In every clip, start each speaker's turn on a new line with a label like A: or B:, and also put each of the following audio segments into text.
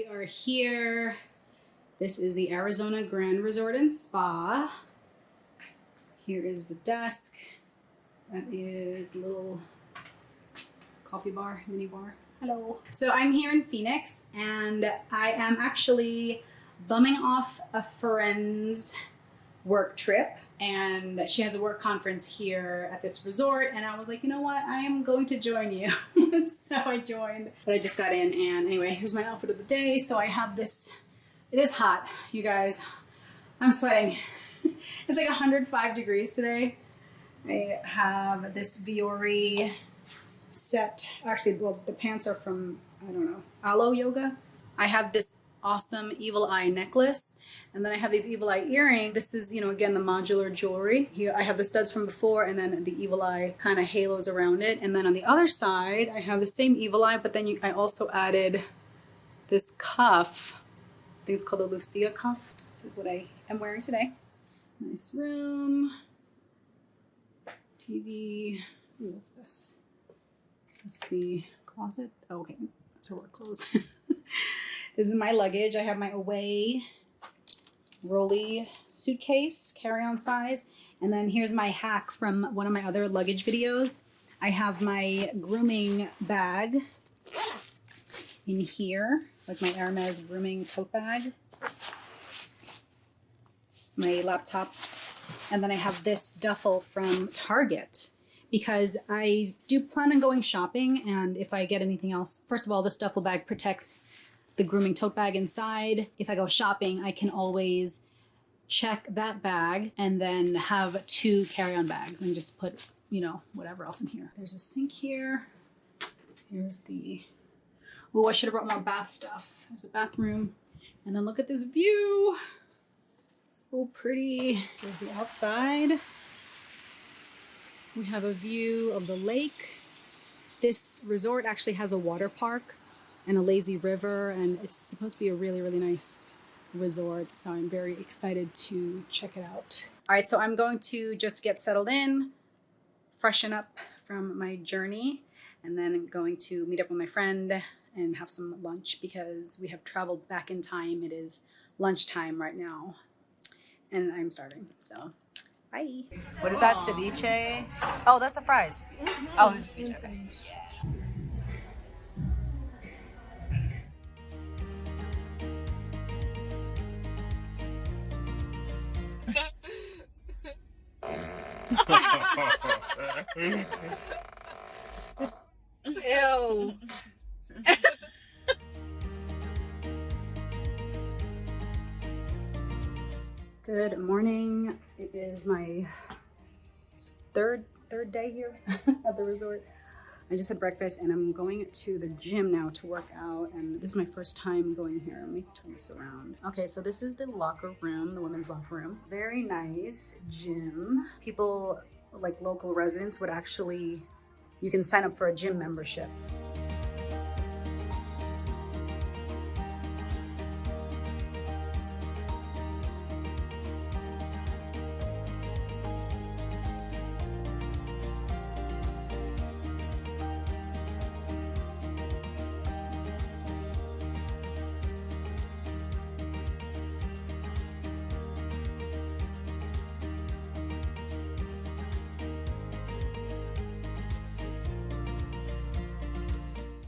A: we are here. This is the Arizona Grand Resort and Spa. Here is the desk. That is the little coffee bar, mini bar. Hello. So I'm here in Phoenix and I am actually bumming off a friend's work trip, and she has a work conference here at this resort, and I was like, you know what, I am going to join you. So I joined, but I just got in, and anyway, here's my outfit of the day. So I have this, it is hot, you guys. I'm sweating. It's like 105 degrees today. I have this Viore set. Actually, well, the pants are from, I don't know, Alo Yoga. I have this awesome evil eye necklace, and then I have these evil eye earrings. This is, you know, again, the modular jewelry. Here I have the studs from before, and then the evil eye kind of halos around it. And then on the other side, I have the same evil eye, but then I also added this cuff. I think it's called a Lucia cuff. This is what I am wearing today. Nice room. TV. Ooh, what's this? Is this the closet? Oh, okay, that's her work clothes. This is my luggage. I have my Away Rolly suitcase, carry-on size. And then here's my hack from one of my other luggage videos. I have my grooming bag in here, like my Hermes grooming tote bag. My laptop. And then I have this duffel from Target, because I do plan on going shopping, and if I get anything else, first of all, this duffel bag protects the grooming tote bag inside. If I go shopping, I can always check that bag and then have 2 carry-on bags and just put, you know, whatever else in here. There's a sink here. Here's the, oh, I should have brought more bath stuff. There's a bathroom. And then look at this view. So pretty. Here's the outside. We have a view of the lake. This resort actually has a water park and a lazy river, and it's supposed to be a really, really nice resort. So I'm very excited to check it out. All right, so I'm going to just get settled in, freshen up from my journey, and then going to meet up with my friend and have some lunch, because we have traveled back in time. It is lunchtime right now, and I'm starving, so bye.
B: What is that, ceviche? Oh, that's the fries. Oh, this is ceviche. Okay.
C: Ew.
A: Good morning. It is my third day here at the resort. I just had breakfast and I'm going to the gym now to work out, and this is my first time going here. Let me turn this around. Okay, so this is the locker room, the women's locker room. Very nice gym. People, like local residents, would actually, you can sign up for a gym membership.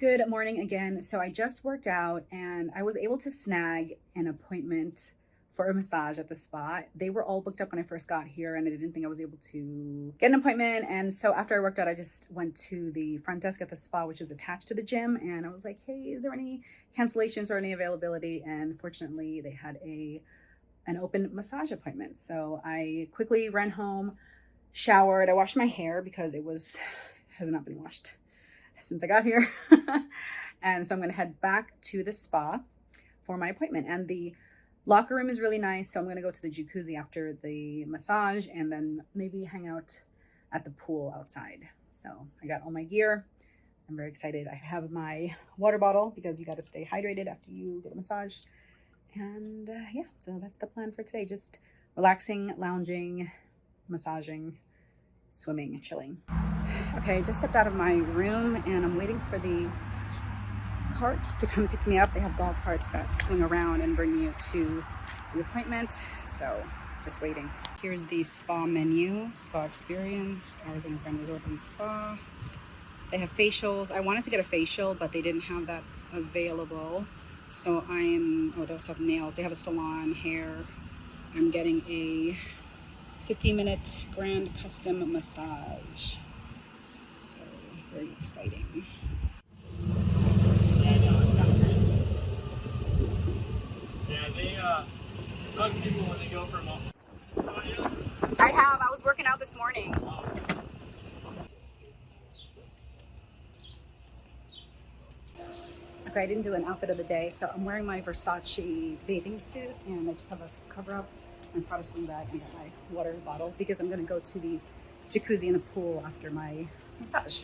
A: Good morning again. So I just worked out and I was able to snag an appointment for a massage at the spa. They were all booked up when I first got here, and I didn't think I was able to get an appointment. And so after I worked out, I just went to the front desk at the spa, which is attached to the gym. And I was like, hey, is there any cancellations or any availability? And fortunately, they had an open massage appointment. So I quickly ran home, showered. I washed my hair because it has not been washed since I got here. And so I'm going to head back to the spa for my appointment. And the locker room is really nice. So I'm going to go to the jacuzzi after the massage and then maybe hang out at the pool outside. So I got all my gear. I'm very excited. I have my water bottle because you got to stay hydrated after you get a massage. And yeah, so that's the plan for today. Just relaxing, lounging, massaging, swimming, and chilling. Okay, I just stepped out of my room and I'm waiting for the cart to come pick me up. They have golf carts that swing around and bring you to the appointment. So just waiting. Here's the spa menu, spa experience, Arizona Grand Resort and Spa. They have facials. I wanted to get a facial, but they didn't have that available. So oh, they also have nails. They have a salon, hair. I'm getting a 50-minute grand custom massage. So very exciting.
C: Yeah, no, it's not great. Yeah, most people when they go for a
A: I was working out this morning. Okay, I didn't do an outfit of the day, so I'm wearing my Versace bathing suit, and I just have a cover up and Prada sling bag and got my water bottle because I'm gonna go to the jacuzzi and the pool after my massage.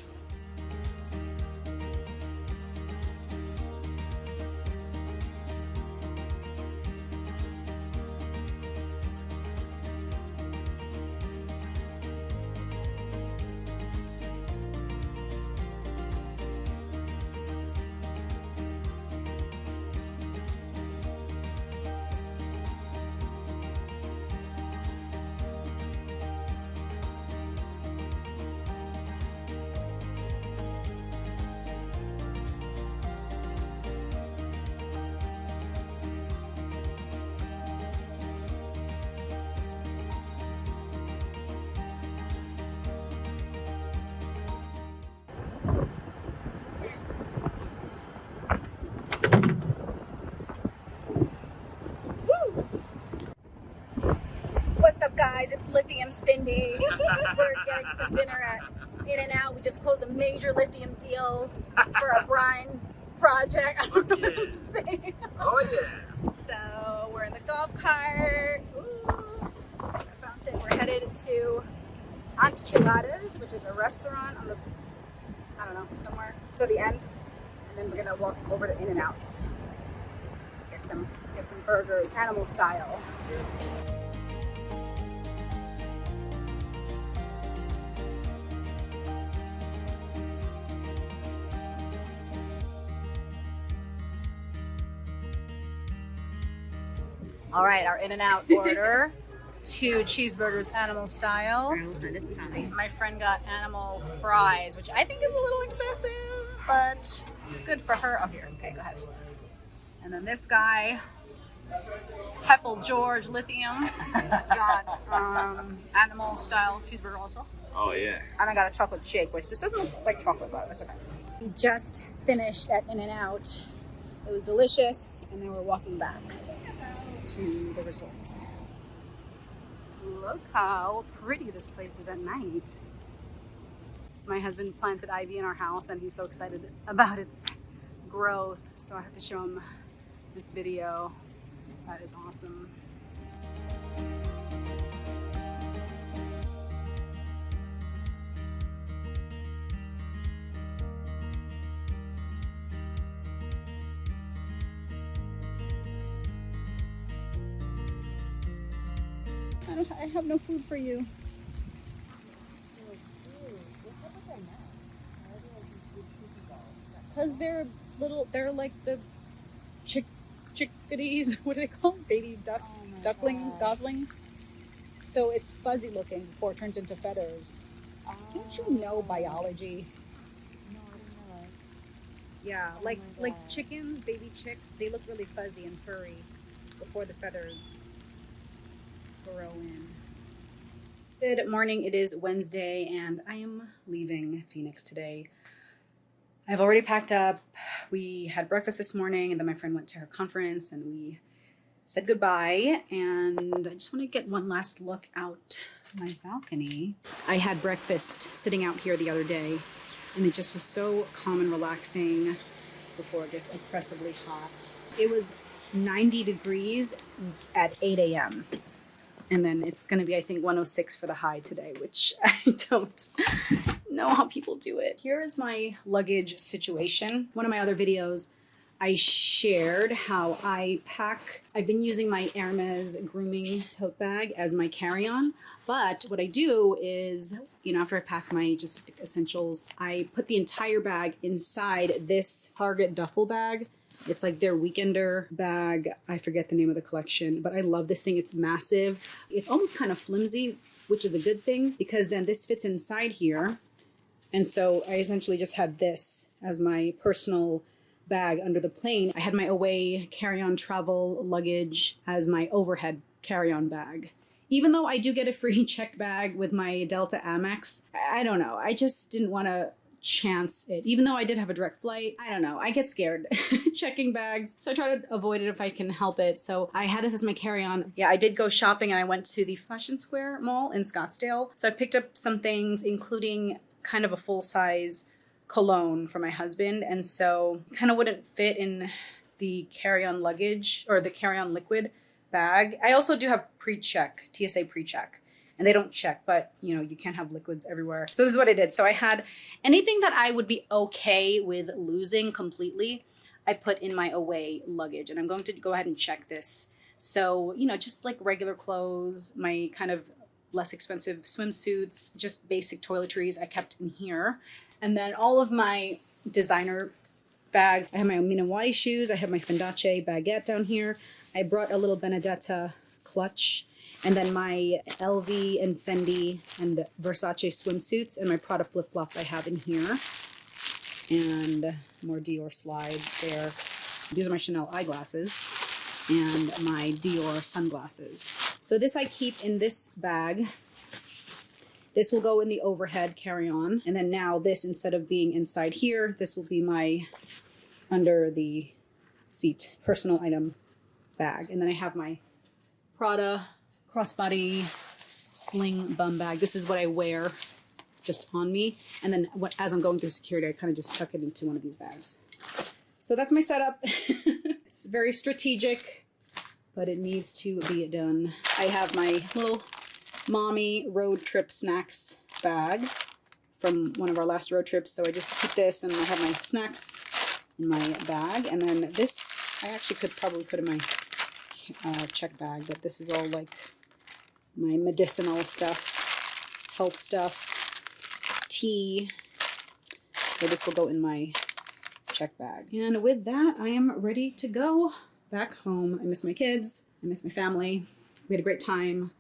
A: What's up, guys? It's Lithium Cindy. We're getting some dinner at In-N-Out. We just closed a major lithium deal for a brine project. I don't know what I'm saying.
C: Oh yeah.
A: So we're in the golf cart. Ooh, a fountain. We're headed to Enchiladas, which is a restaurant on the, I don't know, somewhere. It's at the end. And then we're gonna walk over to In-N-Out. Get some burgers, animal style. All right, our In-N-Out order. 2 cheeseburgers, animal style. My friend got animal fries, which I think is a little excessive, but good for her. Oh, here, okay, go ahead. And then this guy, Pepple George Lithium, got animal style cheeseburger also.
C: Oh yeah.
A: And I got a chocolate shake, which this doesn't look like chocolate, but that's okay. We just finished at In-N-Out. It was delicious, and now we're walking back to the resort. Look how pretty this place is at night. My husband planted ivy in our house, and he's so excited about its growth, so I have to show him this video. That is awesome. I have no food for you. Because they're little, they're like the chickadees, what are they called? Baby ducks, ducklings, goslings. So it's fuzzy looking before it turns into feathers. Don't you know biology?
B: No, I didn't realize.
A: Yeah,
B: Oh
A: like
B: my God.
A: chickens, baby chicks, they look really fuzzy and furry before the feathers grow in. Good morning, it is Wednesday and I am leaving Phoenix today. I've already packed up. We had breakfast this morning and then my friend went to her conference and we said goodbye, and I just want to get one last look out my balcony. I had breakfast sitting out here the other day and it just was so calm and relaxing before it gets oppressively hot. It was 90 degrees at 8 a.m. And then it's going to be, I think, 106 for the high today, which I don't know how people do it. Here is my luggage situation. One of my other videos, I shared how I've been using my Hermes grooming tote bag as my carry-on. But what I do is, after I pack my just essentials, I put the entire bag inside this Target duffel bag. It's like their weekender bag. I forget the name of the collection, but I love this thing. It's massive. It's almost kind of flimsy, which is a good thing because then this fits inside here. And so I essentially just had this as my personal bag under the plane. I had my away carry-on travel luggage as my overhead carry-on bag. Even though I do get a free checked bag with my Delta Amex, I don't know. I just didn't want to chance it. Even though I did have a direct flight, I don't know. I get scared checking bags. So I try to avoid it if I can help it. So I had this as my carry-on. Yeah, I did go shopping and I went to the Fashion Square Mall in Scottsdale. So I picked up some things, including kind of a full-size cologne for my husband. And so kind of wouldn't fit in the carry-on luggage or the carry-on liquid bag. I also do have pre-check, TSA pre-check. And they don't check, but you can't have liquids everywhere. So this is what I did. So I had anything that I would be okay with losing completely, I put in my away luggage. And I'm going to go ahead and check this. So, just like regular clothes, my kind of less expensive swimsuits, just basic toiletries I kept in here. And then all of my designer bags. I have my Minawati shoes. I have my Fendace baguette down here. I brought a little Benedetta clutch. And then my LV and Fendi and Versace swimsuits and my Prada flip-flops I have in here. And more Dior slides there. These are my Chanel eyeglasses and my Dior sunglasses. So this I keep in this bag. This will go in the overhead carry-on. And then now this, instead of being inside here, this will be my under the seat personal item bag. And then I have my Prada crossbody sling bum bag. This is what I wear just on me. And then as I'm going through security, I kind of just tuck it into one of these bags. So that's my setup. It's very strategic, but it needs to be done. I have my little mommy road trip snacks bag from one of our last road trips. So I just keep this and I have my snacks in my bag. And then this, I actually could probably put in my check bag, but this is all like my medicinal stuff, health stuff, tea. So this will go in my check bag. And with that, I am ready to go back home. I miss my kids. I miss my family. We had a great time,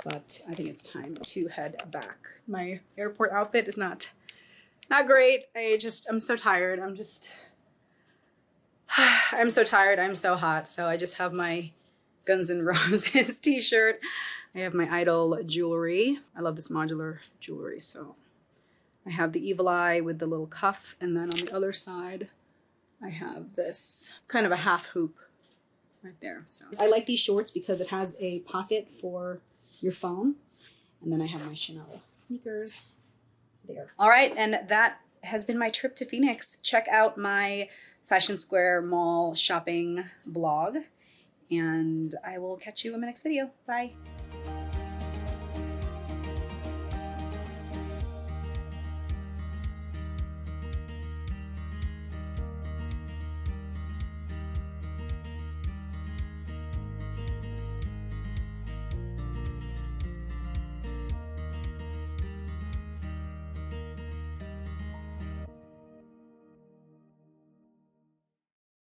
A: but I think it's time to head back. My airport outfit is not great. I'm so tired. I'm so tired. I'm so hot. So I just have my Guns N' Roses t-shirt. I have my Idol jewelry. I love this modular jewelry. So I have the evil eye with the little cuff. And then on the other side, I have this kind of a half hoop right there. So I like these shorts because it has a pocket for your phone. And then I have my Chanel sneakers there. All right. And that has been my trip to Phoenix. Check out my Fashion Square Mall shopping vlog. And I will catch you in my next video. Bye.